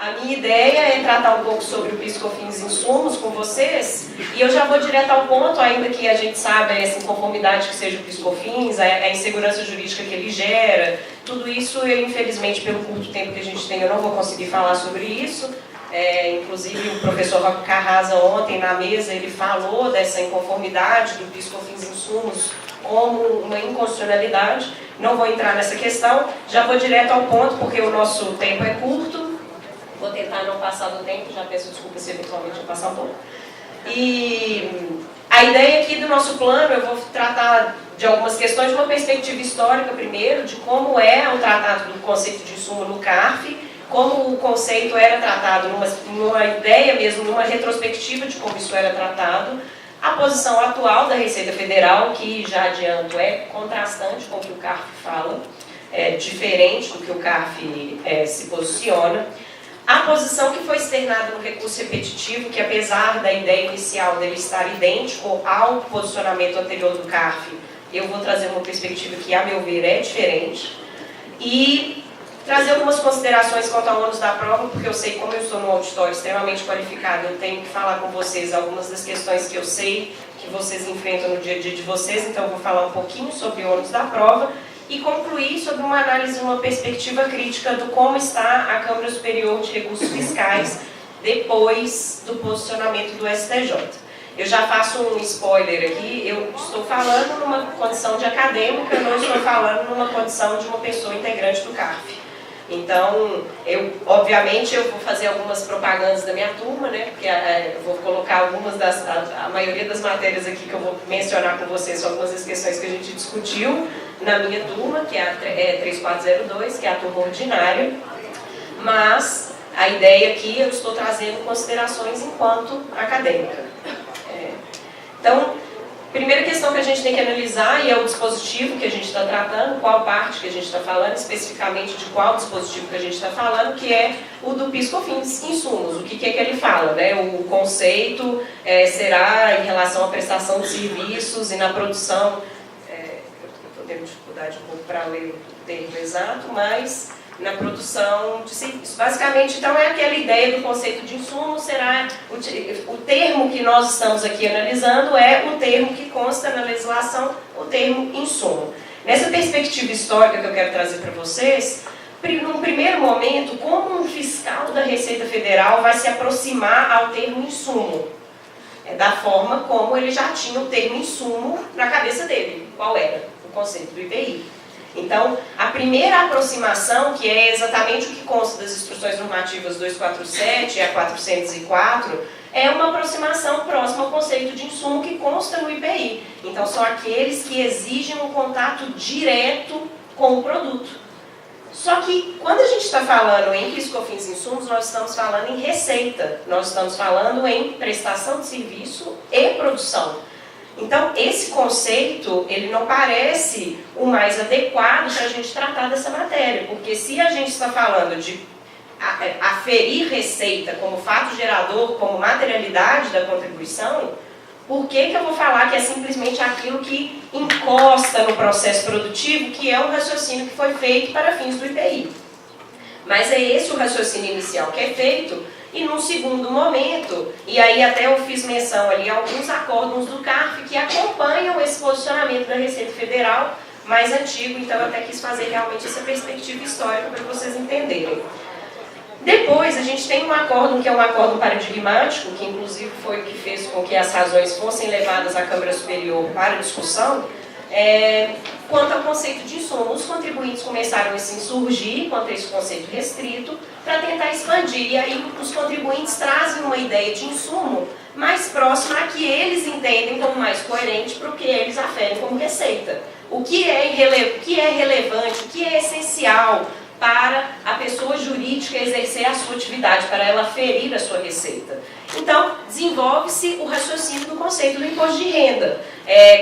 A minha ideia é tratar um pouco sobre o PIS/COFINS insumos com vocês, e eu já vou direto ao ponto, ainda que a gente saiba essa inconformidade que seja o PIS/COFINS, a insegurança jurídica que ele gera, tudo isso, eu, infelizmente, pelo curto tempo que a gente tem, eu não vou conseguir falar sobre isso. Inclusive, o professor Roque Carrasa, ontem, na mesa, ele falou dessa inconformidade do PIS/COFINS insumos como uma inconstitucionalidade. Não vou entrar nessa questão, já vou direto ao ponto, porque o nosso tempo é curto. Vou tentar não passar do tempo, já peço desculpa se eventualmente eu passar um pouco. E a ideia aqui do nosso plano, eu vou tratar de algumas questões de uma perspectiva histórica primeiro, de como é o tratado do conceito de insumo no CARF, como o conceito era tratado numa ideia mesmo, numa retrospectiva de como isso era tratado, a posição atual da Receita Federal, que já adianto é contrastante com o que o CARF fala, é diferente do que o CARF se posiciona. A posição que foi externada no recurso repetitivo, que apesar da ideia inicial dele estar idêntico ao posicionamento anterior do CARF, eu vou trazer uma perspectiva que, a meu ver, é diferente. E trazer algumas considerações quanto ao ônus da prova, porque eu sei, como eu estou num auditório extremamente qualificado, eu tenho que falar com vocês algumas das questões que eu sei que vocês enfrentam no dia a dia de vocês, então eu vou falar um pouquinho sobre o ônus da prova, e concluir sobre uma análise, uma perspectiva crítica do como está a Câmara Superior de Recursos Fiscais depois do posicionamento do STJ. Eu já faço um spoiler aqui, eu estou falando numa condição de acadêmica, não estou falando numa condição de uma pessoa integrante do CARF. Então, obviamente, eu vou fazer algumas propagandas da minha turma, né? Porque eu vou colocar algumas a maioria das matérias aqui que eu vou mencionar com vocês, são algumas das questões que a gente discutiu na minha turma, que é a 3402, que é a turma ordinária. Mas a ideia aqui, eu estou trazendo considerações enquanto acadêmica. Então, primeira questão que a gente tem que analisar, e é o dispositivo que a gente está tratando, qual parte que a gente está falando, especificamente de qual dispositivo que a gente está falando, que é o do PIS/COFINS insumos. O que é que ele fala, né? O conceito será em relação à prestação de serviços e na produção, eu estou tendo dificuldade um pouco para ler o termo exato, mas na produção de serviços. Basicamente, então, é aquela ideia do conceito de insumo, será o termo que nós estamos aqui analisando é o termo que consta na legislação, o termo insumo. Nessa perspectiva histórica que eu quero trazer para vocês, num primeiro momento, como um fiscal da Receita Federal vai se aproximar ao termo insumo? Da forma como ele já tinha o termo insumo na cabeça dele. Qual era? O conceito do IPI. Então, a primeira aproximação, que é exatamente o que consta das instruções normativas 247 e a 404, é uma aproximação próxima ao conceito de insumo que consta no IPI. Então, são aqueles que exigem um contato direto com o produto. Só que, quando a gente está falando em PIS/COFINS insumos, nós estamos falando em receita, nós estamos falando em prestação de serviço e produção. Então, esse conceito, ele não parece o mais adequado para a gente tratar dessa matéria, porque se a gente está falando de aferir receita como fato gerador, como materialidade da contribuição, por que eu vou falar que é simplesmente aquilo que encosta no processo produtivo, que é o raciocínio que foi feito para fins do IPI? Mas é esse o raciocínio inicial que é feito. E num segundo momento, e aí até eu fiz menção ali a alguns acórdãos do CARF que acompanham esse posicionamento da Receita Federal mais antigo, então eu até quis fazer realmente essa perspectiva histórica para vocês entenderem. Depois, a gente tem um acórdão que é um acórdão paradigmático, que inclusive foi o que fez com que as razões fossem levadas à Câmara Superior para discussão, quanto ao conceito de insumo. Os contribuintes começaram a se insurgir contra esse conceito restrito para tentar expandir, e aí os contribuintes trazem uma ideia de insumo mais próxima a que eles entendem como mais coerente para o que eles aferem como receita. O que é relevante, o que é essencial para a pessoa jurídica exercer a sua atividade, para ela aferir a sua receita. Então, desenvolve-se o raciocínio do conceito do imposto de renda.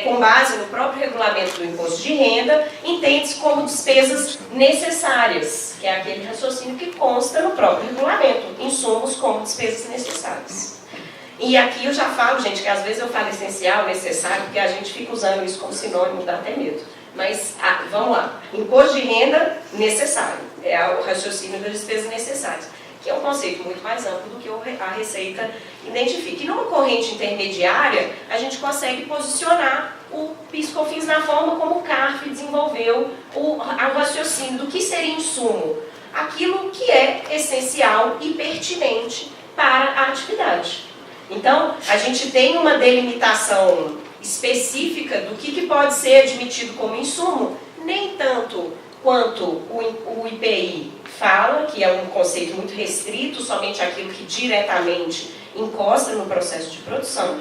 Com base no próprio regulamento do imposto de renda, entende-se como despesas necessárias, que é aquele raciocínio que consta no próprio regulamento, insumos como despesas necessárias. E aqui eu já falo, gente, que às vezes eu falo essencial, necessário, porque a gente fica usando isso como sinônimo, dá até medo. Mas, vamos lá, imposto de renda necessário, é o raciocínio das despesas necessárias. que é um conceito muito mais amplo do que a Receita identifica. E numa corrente intermediária, a gente consegue posicionar o PIS/COFINS na forma como o CARF desenvolveu o raciocínio do que seria insumo. Aquilo que é essencial e pertinente para a atividade. Então, a gente tem uma delimitação específica do que pode ser admitido como insumo, nem tanto quanto o IPI fala, que é um conceito muito restrito, somente aquilo que diretamente encosta no processo de produção,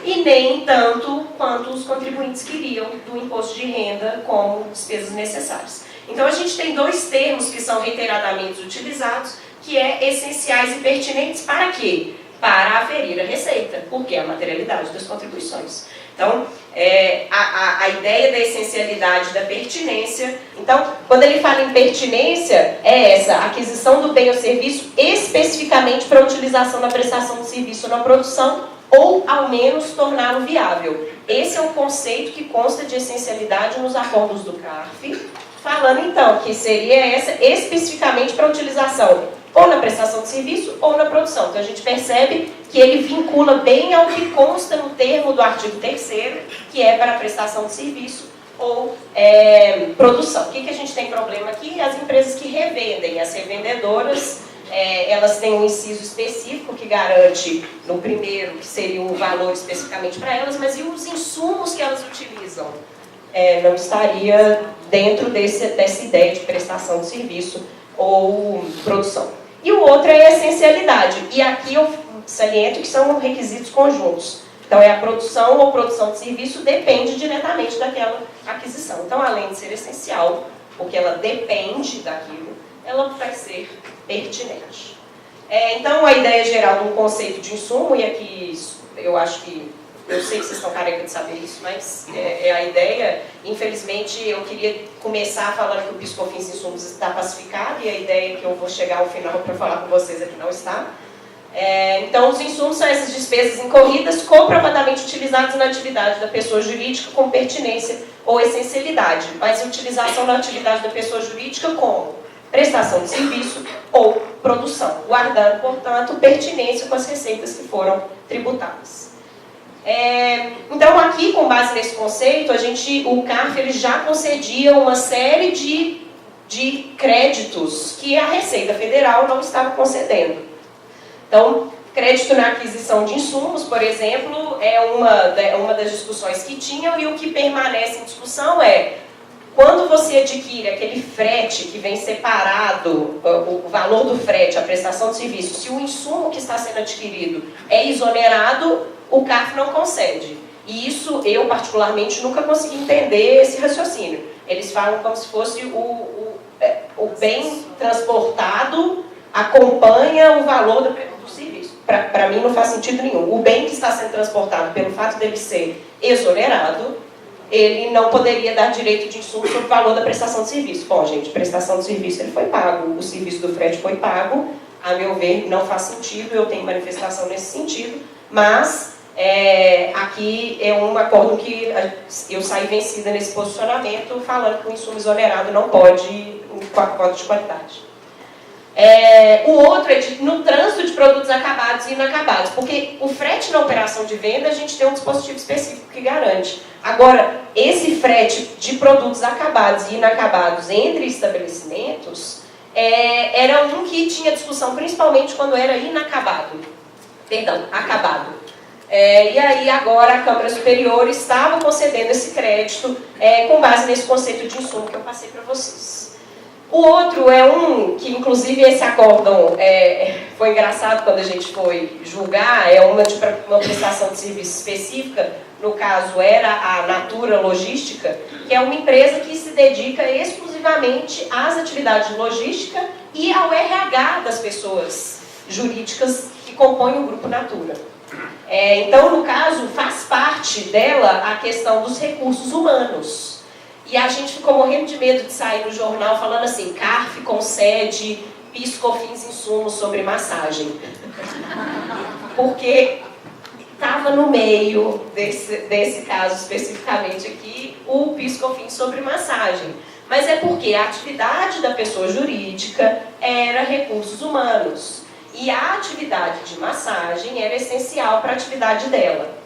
e nem tanto quanto os contribuintes queriam do imposto de renda como despesas necessárias. Então, a gente tem dois termos que são reiteradamente utilizados, que é essenciais e pertinentes para quê? Para aferir a receita, porque é a materialidade das contribuições. Então, a ideia da essencialidade, da pertinência. Então, quando ele fala em pertinência, é essa, aquisição do bem ou serviço especificamente para utilização na prestação de serviço ou na produção, ou, ao menos, torná-lo viável. Esse é o conceito que consta de essencialidade nos acordos do CARF, falando, então, que seria essa especificamente para utilização ou na prestação de serviço ou na produção. Então, a gente percebe que ele vincula bem ao que consta no termo do artigo 3º, que é para prestação de serviço ou produção. O que a gente tem problema aqui? As empresas que revendem, as revendedoras, elas têm um inciso específico que garante, no primeiro, que seria um valor especificamente para elas, mas e os insumos que elas utilizam? Não estaria dentro dessa ideia de prestação de serviço ou produção. E o outro é a essencialidade. E aqui eu saliento que são requisitos conjuntos. Então, a produção ou produção de serviço depende diretamente daquela aquisição. Então, além de ser essencial, porque ela depende daquilo, ela vai ser pertinente. Então, a ideia geral do conceito de insumo, e aqui eu acho que eu sei que vocês estão carecas de saber isso, mas é a ideia. Infelizmente, eu queria começar falando que o PIS/COFINS insumos está pacificado, e a ideia é que eu vou chegar ao final para falar com vocês aqui não está. Então, os insumos são essas despesas incorridas comprovadamente utilizadas na atividade da pessoa jurídica com pertinência ou essencialidade, mas utilização na atividade da pessoa jurídica como prestação de serviço ou produção, guardando, portanto, pertinência com as receitas que foram tributadas. Então, aqui, com base nesse conceito, o CARF ele já concedia uma série de créditos que a Receita Federal não estava concedendo. Então, crédito na aquisição de insumos, por exemplo, é uma das discussões que tinham, e o que permanece em discussão é, quando você adquire aquele frete que vem separado, o valor do frete, a prestação de serviço, se o insumo que está sendo adquirido é exonerado, o CARF não concede. E isso, eu particularmente, nunca consegui entender esse raciocínio. Eles falam como se fosse o bem transportado acompanha o valor do serviço. Para mim não faz sentido nenhum. O bem que está sendo transportado, pelo fato dele ser exonerado, ele não poderia dar direito de insumo sobre o valor da prestação de serviço. Bom, gente, prestação de serviço ele foi pago, o serviço do frete foi pago, a meu ver não faz sentido, eu tenho manifestação nesse sentido, mas aqui é um acordo que eu saí vencida nesse posicionamento, falando que o insumo exonerado não pode ir com a cota de qualidade. O outro é no trânsito de produtos acabados e inacabados, porque o frete na operação de venda a gente tem um dispositivo específico que garante. Agora, esse frete de produtos acabados e inacabados entre estabelecimentos era um que tinha discussão principalmente quando era acabado. E aí agora a Câmara Superior estava concedendo esse crédito com base nesse conceito de insumo que eu passei para vocês. O outro é que, inclusive, esse acórdão foi engraçado quando a gente foi julgar, uma prestação de serviço específica, no caso era a Natura Logística, que é uma empresa que se dedica exclusivamente às atividades de logística e ao RH das pessoas jurídicas que compõem o Grupo Natura. Então, no caso, faz parte dela a questão dos recursos humanos. E a gente ficou morrendo de medo de sair no jornal falando assim, CARF concede PIS/COFINS insumos sobre massagem. Porque estava no meio desse caso especificamente aqui, o PIS/COFINS sobre massagem. Mas é porque a atividade da pessoa jurídica era recursos humanos. atividade de massagem era essencial para a atividade dela.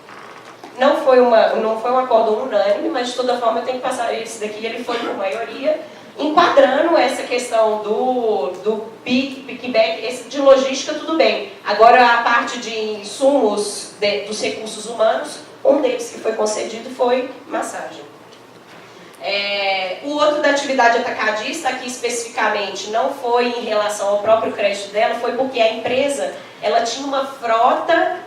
Não foi um acordo unânime, mas de toda forma eu tenho que passar esse daqui, ele foi por maioria, enquadrando essa questão do pickback, esse de logística, tudo bem. Agora a parte de insumos dos recursos humanos, um deles que foi concedido foi massagem. O outro da atividade atacadista, aqui especificamente, não foi em relação ao próprio crédito dela, foi porque a empresa ela tinha uma frota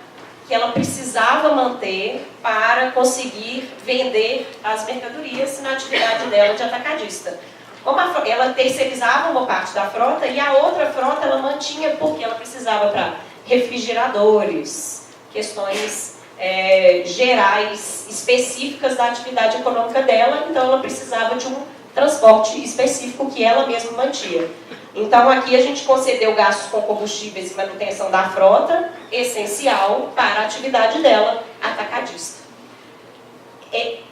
que ela precisava manter para conseguir vender as mercadorias na atividade dela de atacadista. Como ela terceirizava uma parte da frota e a outra frota ela mantinha porque ela precisava para refrigeradores, questões gerais, específicas da atividade econômica dela, então ela precisava de um transporte específico que ela mesma mantinha. Então aqui a gente concedeu gastos com combustíveis e manutenção da frota, essencial para a atividade dela atacadista.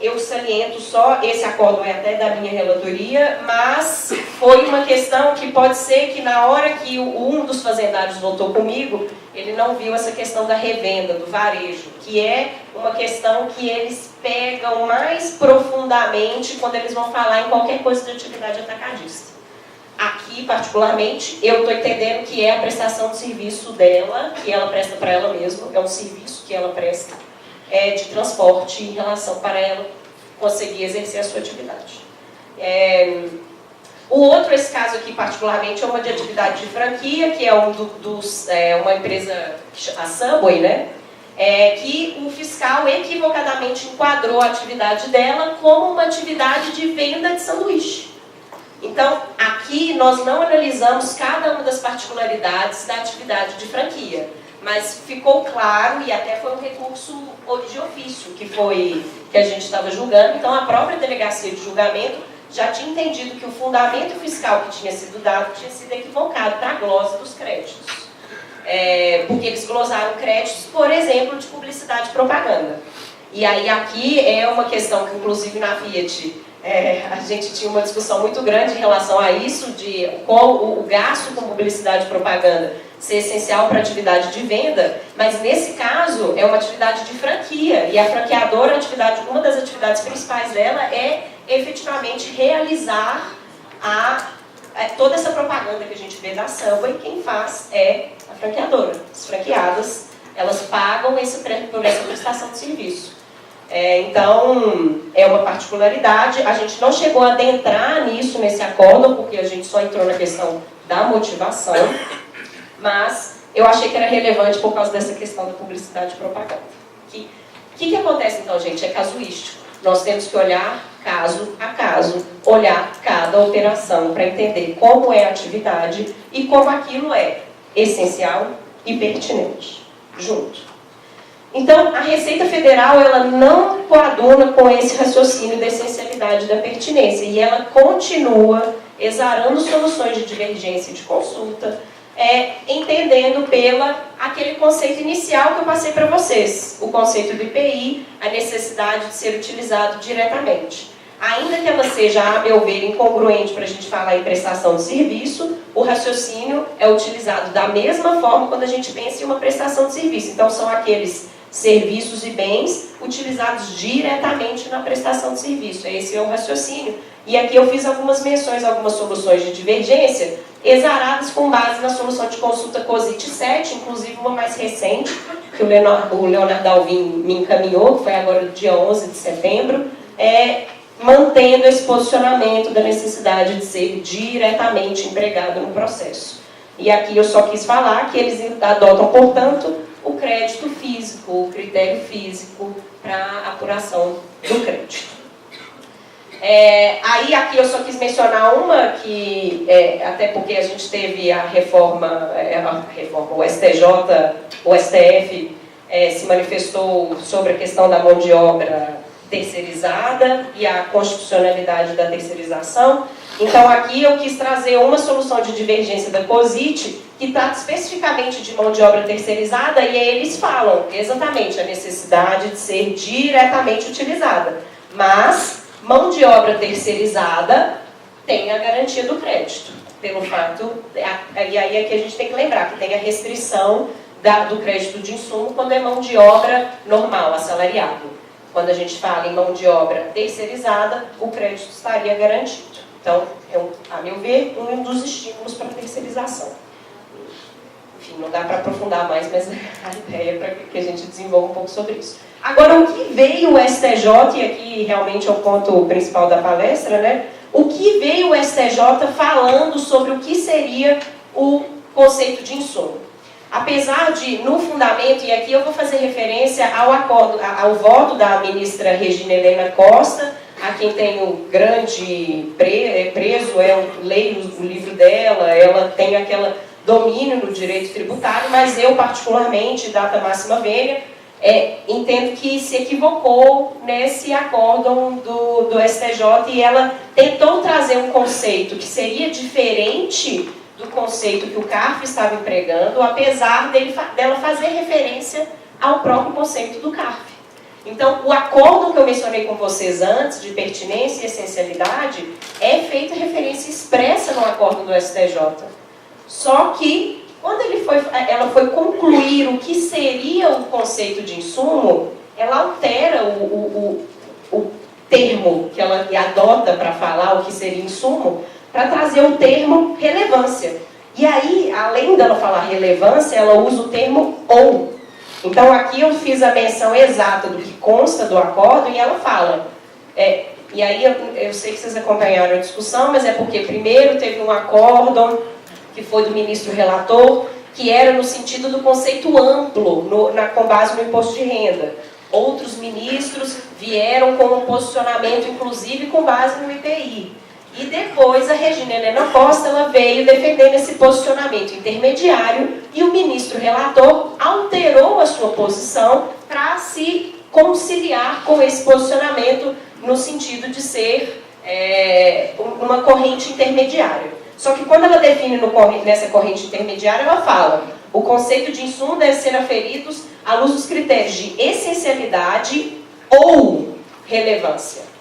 Eu saliento só, esse acordo é até da minha relatoria, mas foi uma questão que pode ser que na hora que um dos fazendários votou comigo, ele não viu essa questão da revenda, do varejo, que é uma questão que eles pegam mais profundamente quando eles vão falar em qualquer coisa de atividade atacadista. Aqui, particularmente, eu estou entendendo que é a prestação de serviço dela, que ela presta para ela mesma, é um serviço que ela presta de transporte em relação para ela conseguir exercer a sua atividade. O outro, esse caso aqui particularmente, é uma de atividade de franquia, que é uma empresa, a Subway, né? Que o fiscal equivocadamente enquadrou a atividade dela como uma atividade de venda de sanduíche. Então, aqui nós não analisamos cada uma das particularidades da atividade de franquia, mas ficou claro, e até foi um recurso de ofício que a gente estava julgando, então a própria delegacia de julgamento já tinha entendido que o fundamento fiscal que tinha sido dado tinha sido equivocado para a glosa dos créditos. Porque eles glosaram créditos, por exemplo, de publicidade e propaganda. E aí aqui é uma questão que, inclusive, na Fiat, a gente tinha uma discussão muito grande em relação a isso, de qual o gasto com publicidade e propaganda ser essencial para a atividade de venda, mas nesse caso é uma atividade de franquia, e a franqueadora, uma das atividades principais dela é efetivamente realizar toda essa propaganda que a gente vê da Subway, quem faz é a franqueadora. As franqueadas, elas pagam por essa prestação de serviço. Então, é uma particularidade. A gente não chegou a adentrar nisso nesse acordo, porque a gente só entrou na questão da motivação, mas eu achei que era relevante por causa dessa questão da publicidade e propaganda. O que acontece então, gente? É casuístico. Nós temos que olhar caso a caso, olhar cada operação para entender como é a atividade e como aquilo é essencial e pertinente, junto. Então, a Receita Federal, ela não coaduna com esse raciocínio da essencialidade da pertinência, e ela continua exarando soluções de divergência e de consulta, entendendo aquele conceito inicial que eu passei para vocês, o conceito do IPI, a necessidade de ser utilizado diretamente. Ainda que ela seja, a meu ver, incongruente para a gente falar em prestação de serviço, o raciocínio é utilizado da mesma forma quando a gente pensa em uma prestação de serviço. Então, são aqueles serviços e bens utilizados diretamente na prestação de serviço. Esse é o raciocínio. E aqui eu fiz algumas menções, algumas soluções de divergência, exaradas com base na solução de consulta COSIT 7, inclusive uma mais recente, que o Leonardo Alvim me encaminhou, que foi agora no dia 11 de setembro, mantendo esse posicionamento da necessidade de ser diretamente empregado no processo. E aqui eu só quis falar que eles adotam, portanto, o crédito físico, o critério físico para apuração do crédito. Aí aqui eu só quis mencionar uma que, até porque a gente teve a reforma, o STJ, o STF se manifestou sobre a questão da mão de obra terceirizada e a constitucionalidade da terceirização. Então aqui eu quis trazer uma solução de divergência da COSIT que trata especificamente de mão de obra terceirizada, e aí eles falam exatamente a necessidade de ser diretamente utilizada. Mas mão de obra terceirizada tem a garantia do crédito. pelo fato, e aí é que a gente tem que lembrar que tem a restrição do crédito de insumo quando é mão de obra normal, assalariado. Quando a gente fala em mão de obra terceirizada, o crédito estaria garantido. Então, a meu ver, um dos estímulos para a terceirização. Enfim, não dá para aprofundar mais, mas a ideia é para que a gente desenvolva um pouco sobre isso. Agora, o que veio o STJ, e aqui realmente é o ponto principal da palestra, né? O que veio o STJ falando sobre o que seria o conceito de insumo? Apesar de, no fundamento, e aqui eu vou fazer referência ao voto da ministra Regina Helena Costa, a quem tenho grande preso, eu leio o livro dela, ela tem aquele domínio no direito tributário, mas eu, particularmente, data máxima vênia, entendo que se equivocou nesse acórdão do STJ e ela tentou trazer um conceito que seria diferente do conceito que o CARF estava empregando, apesar dela fazer referência ao próprio conceito do CARF. Então, o acórdão que eu mencionei com vocês antes, de pertinência e essencialidade, é feita referência expressa no acórdão do STJ. Só que, quando ela foi concluir o que seria o conceito de insumo, ela altera o termo que ela adota para falar o que seria insumo, para trazer o termo relevância. E aí, além dela falar relevância, ela usa o termo ou. Então, aqui eu fiz a menção exata do que consta do acordo e ela fala. E aí, eu sei que vocês acompanharam a discussão, mas é porque primeiro teve um acórdão que foi do ministro relator, que era no sentido do conceito amplo, com base no imposto de renda. Outros ministros vieram com um posicionamento, inclusive, com base no IPI. E depois a Regina Helena Costa ela veio defendendo esse posicionamento intermediário e o ministro relator alterou a sua posição para se conciliar com esse posicionamento no sentido de ser uma corrente intermediária. Só que quando ela define nessa corrente intermediária, ela fala: o conceito de insumo deve ser aferido à luz dos critérios de essencialidade ou relevância.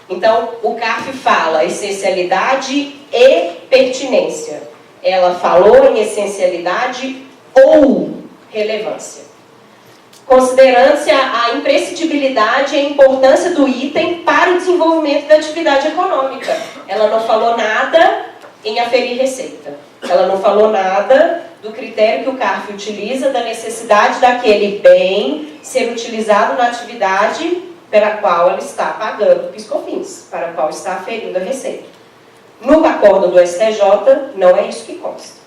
Então, o CARF fala essencialidade e pertinência. Ela falou em essencialidade ou relevância. Considerando-se a imprescindibilidade e a importância do item para o desenvolvimento da atividade econômica. Ela não falou nada em aferir receita. Ela não falou nada do critério que o CARF utiliza, da necessidade daquele bem ser utilizado na atividade para a qual ela está pagando PIS/COFINS, para a qual está aferindo a receita. No acórdão do STJ, não é isso que consta.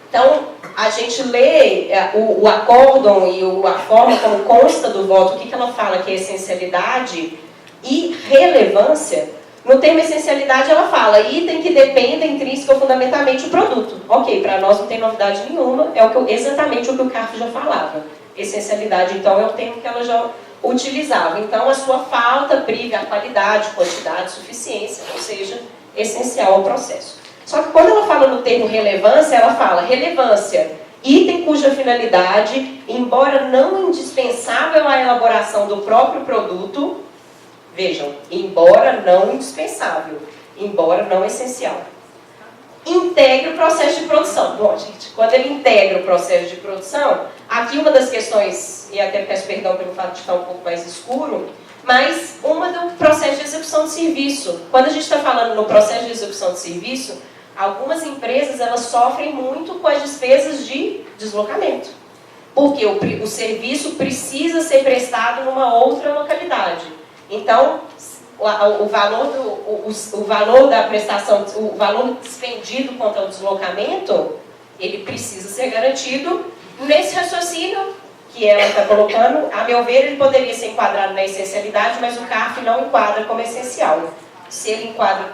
Então, a gente lê o acórdão e a forma como consta do voto, o que ela fala que é essencialidade e relevância. No termo essencialidade, ela fala item que dependa intrínseca ou fundamentalmente do produto. Ok, para nós não tem novidade nenhuma, exatamente o que o CARF já falava. Essencialidade, então, é o termo que ela já utilizava. Então, a sua falta prive a qualidade, quantidade, suficiência, ou seja, essencial ao processo. Só que quando ela fala no termo relevância, ela fala relevância, item cuja finalidade, embora não indispensável à elaboração do próprio produto, vejam, embora não indispensável, embora não essencial, integra o processo de produção. Bom, gente, quando ele integra o processo de produção, aqui uma das questões, e até peço perdão pelo fato de ficar um pouco mais escuro, mas uma do processo de execução de serviço. Quando a gente está falando no processo de execução de serviço, algumas empresas elas sofrem muito com as despesas de deslocamento. Porque o serviço precisa ser prestado numa outra localidade. Então, o valor da prestação, o valor despendido quanto ao deslocamento, ele precisa ser garantido nesse raciocínio que ela está colocando. A meu ver, ele poderia ser enquadrado na essencialidade, mas o CARF não enquadra como essencial. Se ele enquadra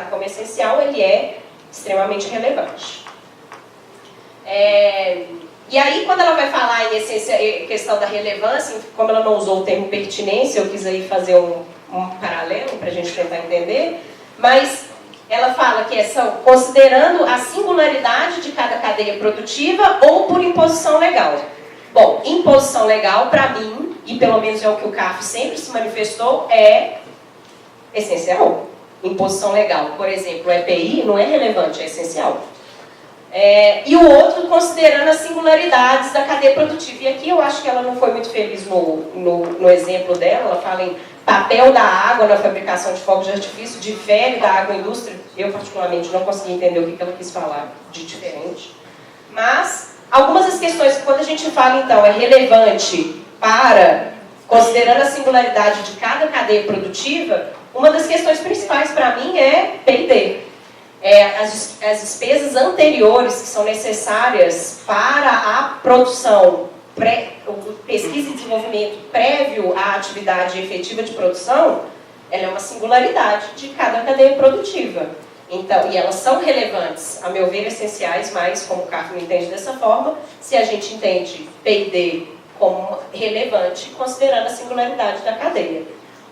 como essencial, ele é extremamente relevante. E aí, quando ela vai falar em questão da relevância, como ela não usou o termo pertinência, eu quis aí fazer um paralelo para a gente tentar entender, mas ela fala que considerando a singularidade de cada cadeia produtiva ou por imposição legal. Bom, imposição legal, para mim, e pelo menos é o que o CARF sempre se manifestou, é essencial. imposição legal. Por exemplo, o EPI não é relevante, é essencial. E o outro, considerando as singularidades da cadeia produtiva. E aqui eu acho que ela não foi muito feliz no exemplo dela. Ela fala em papel da água na fabricação de fogos de artifício, difere da agroindústria. Eu, particularmente, não consegui entender o que ela quis falar de diferente. Mas, algumas das questões que, quando a gente fala, então, é relevante para, considerando a singularidade de cada cadeia produtiva, uma das questões principais para mim é P&D. As despesas anteriores que são necessárias para a produção, pesquisa e desenvolvimento prévio à atividade efetiva de produção, ela é uma singularidade de cada cadeia produtiva. Então, e elas são relevantes, a meu ver, essenciais, mas como o CARF não entende dessa forma, se a gente entende P&D como relevante, considerando a singularidade da cadeia.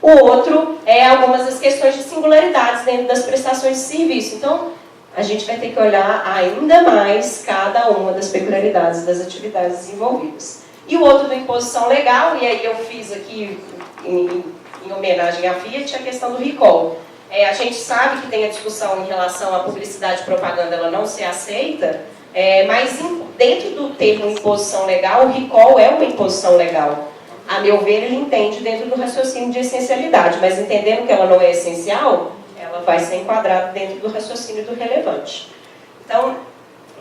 O outro é algumas das questões de singularidades dentro das prestações de serviço. Então, a gente vai ter que olhar ainda mais cada uma das peculiaridades das atividades desenvolvidas. E o outro da imposição legal, e aí eu fiz aqui, em homenagem à Fiat, a questão do recall. A gente sabe que tem a discussão em relação à publicidade e propaganda, ela não ser aceita, mas dentro do termo imposição legal, o recall é uma imposição legal. A meu ver, ele entende dentro do raciocínio de essencialidade, mas entendendo que ela não é essencial, ela vai ser enquadrada dentro do raciocínio do relevante. Então,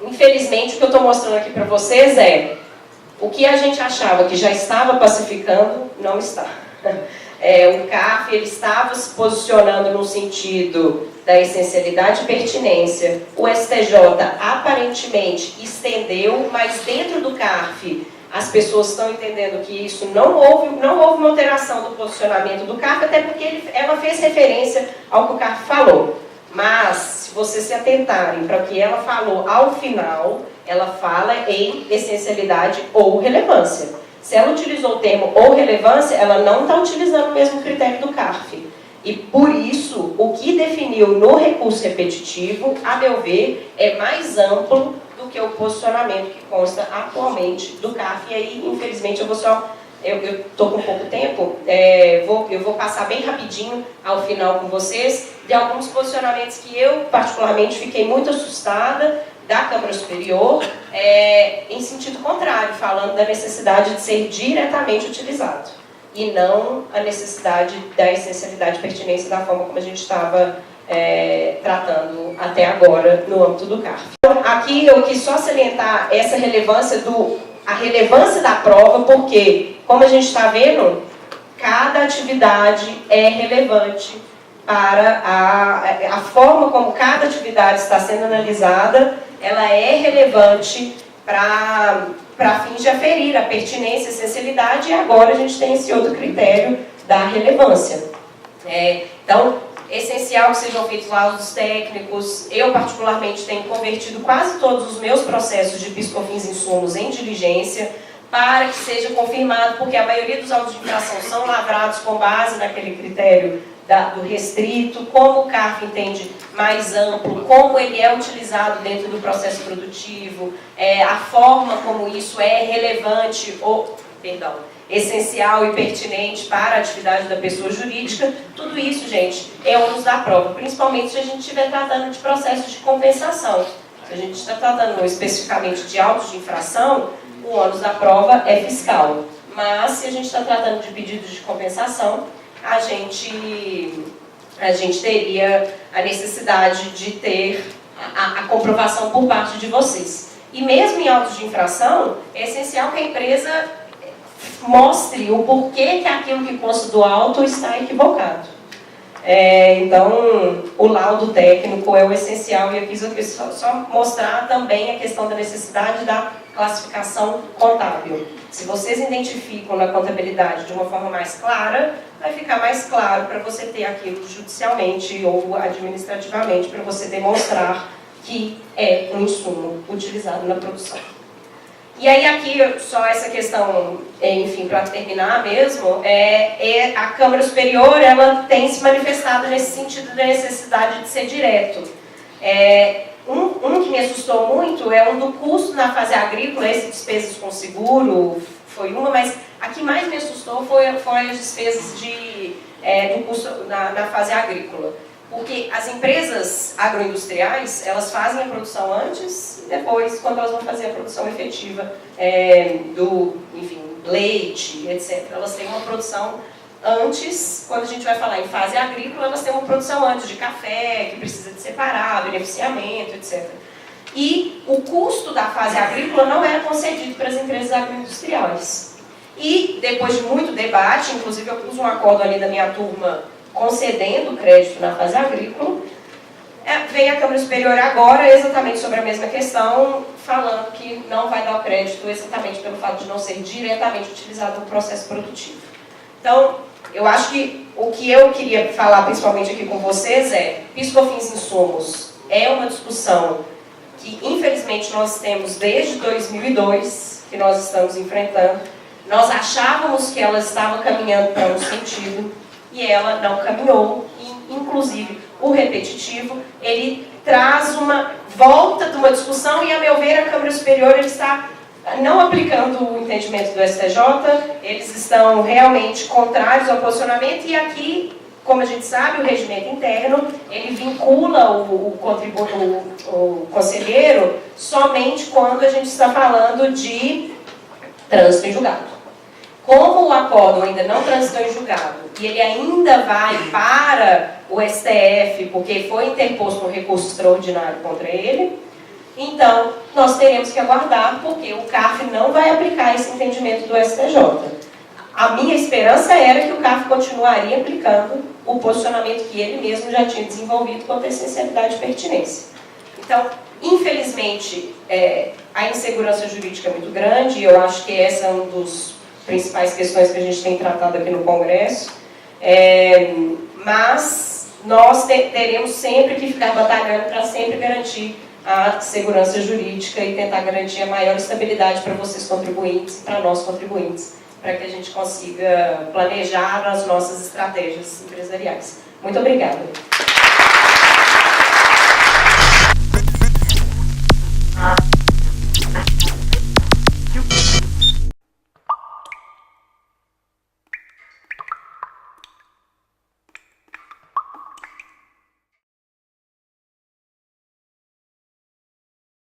infelizmente, o que eu estou mostrando aqui para vocês é o que a gente achava que já estava pacificando, não está. O CARF ele estava se posicionando no sentido da essencialidade e pertinência. O STJ aparentemente estendeu, mas dentro do CARF as pessoas estão entendendo que isso não houve uma alteração do posicionamento do CARF, até porque ela fez referência ao que o CARF falou. Mas, se vocês se atentarem para o que ela falou ao final, ela fala em essencialidade ou relevância. Se ela utilizou o termo ou relevância, ela não está utilizando o mesmo critério do CARF. E, por isso, o que definiu no recurso repetitivo, a meu ver, é mais amplo do que o posicionamento que consta atualmente do CARF. E aí, infelizmente, eu estou com pouco tempo, eu vou passar bem rapidinho ao final com vocês de alguns posicionamentos que eu, particularmente, fiquei muito assustada da Câmara Superior, em sentido contrário, falando da necessidade de ser diretamente utilizado e não a necessidade da essencialidade e pertinência da forma como a gente estava tratando até agora no âmbito do CARF. Então, aqui eu quis só salientar essa relevância a relevância da prova, porque, como a gente está vendo, cada atividade é relevante para a forma como cada atividade está sendo analisada, ela é relevante para fins de aferir a pertinência, a essencialidade, e agora a gente tem esse outro critério da relevância. Então, é essencial que sejam feitos laudos técnicos. Eu, particularmente, tenho convertido quase todos os meus processos de PIS/COFINS insumos em diligência para que seja confirmado, porque a maioria dos autos de infração são lavrados com base naquele critério do restrito, como o CARF entende mais amplo, como ele é utilizado dentro do processo produtivo, a forma como isso é relevante, essencial e pertinente para a atividade da pessoa jurídica. Tudo isso, gente, é ônus da prova, principalmente se a gente estiver tratando de processos de compensação. Se a gente está tratando especificamente de autos de infração, o ônus da prova é fiscal. Mas, se a gente está tratando de pedidos de compensação, a gente teria a necessidade de ter a comprovação por parte de vocês. E mesmo em autos de infração, é essencial que a empresa mostre o porquê que aquilo que consta do auto está equivocado. Então, o laudo técnico é o essencial, e eu quis só mostrar também a questão da necessidade da classificação contábil. Se vocês identificam na contabilidade de uma forma mais clara, vai ficar mais claro para você ter aquilo judicialmente ou administrativamente, para você demonstrar que é um insumo utilizado na produção. E aí aqui, só essa questão, enfim, para terminar mesmo, a Câmara Superior, ela tem se manifestado nesse sentido da necessidade de ser direto. Um que me assustou muito é um do custo na fase agrícola, esse despesas com seguro, foi uma, mas a que mais me assustou foi as despesas do custo na fase agrícola. Porque as empresas agroindustriais, elas fazem a produção antes e depois, quando elas vão fazer a produção efetiva do, enfim, leite, etc. Elas têm uma produção antes, quando a gente vai falar em fase agrícola, elas têm uma produção antes de café, que precisa de separar, beneficiamento, etc. E o custo da fase agrícola não era concedido para as empresas agroindustriais. E, depois de muito debate, inclusive eu pus um acordo ali da minha turma concedendo crédito na fase agrícola, veio a Câmara Superior agora exatamente sobre a mesma questão, falando que não vai dar o crédito exatamente pelo fato de não ser diretamente utilizado no processo produtivo. Então, eu acho que o que eu queria falar principalmente aqui com vocês é PIS/COFINS insumos é uma discussão que infelizmente nós temos desde 2002, que nós estamos enfrentando. Nós achávamos que ela estava caminhando para um sentido e ela não caminhou, e inclusive o repetitivo, ele traz uma volta de uma discussão e, a meu ver, a Câmara Superior ele está não aplicando o entendimento do STJ, eles estão realmente contrários ao posicionamento e aqui, como a gente sabe, o regimento interno, ele vincula o conselheiro somente quando a gente está falando de trânsito em julgado. Como o acordo ainda não transitou em julgado e ele ainda vai para o STF, porque foi interposto um recurso extraordinário contra ele, então nós teremos que aguardar, porque o CARF não vai aplicar esse entendimento do STJ. A minha esperança era que o CARF continuaria aplicando o posicionamento que ele mesmo já tinha desenvolvido quanto à essencialidade e pertinência. Então, infelizmente, a insegurança jurídica é muito grande, e eu acho que essa é uma das principais questões que a gente tem tratado aqui no Congresso, mas nós teremos sempre que ficar batalhando para sempre garantir a segurança jurídica e tentar garantir a maior estabilidade para vocês contribuintes e para nós contribuintes, para que a gente consiga planejar as nossas estratégias empresariais. Muito obrigada.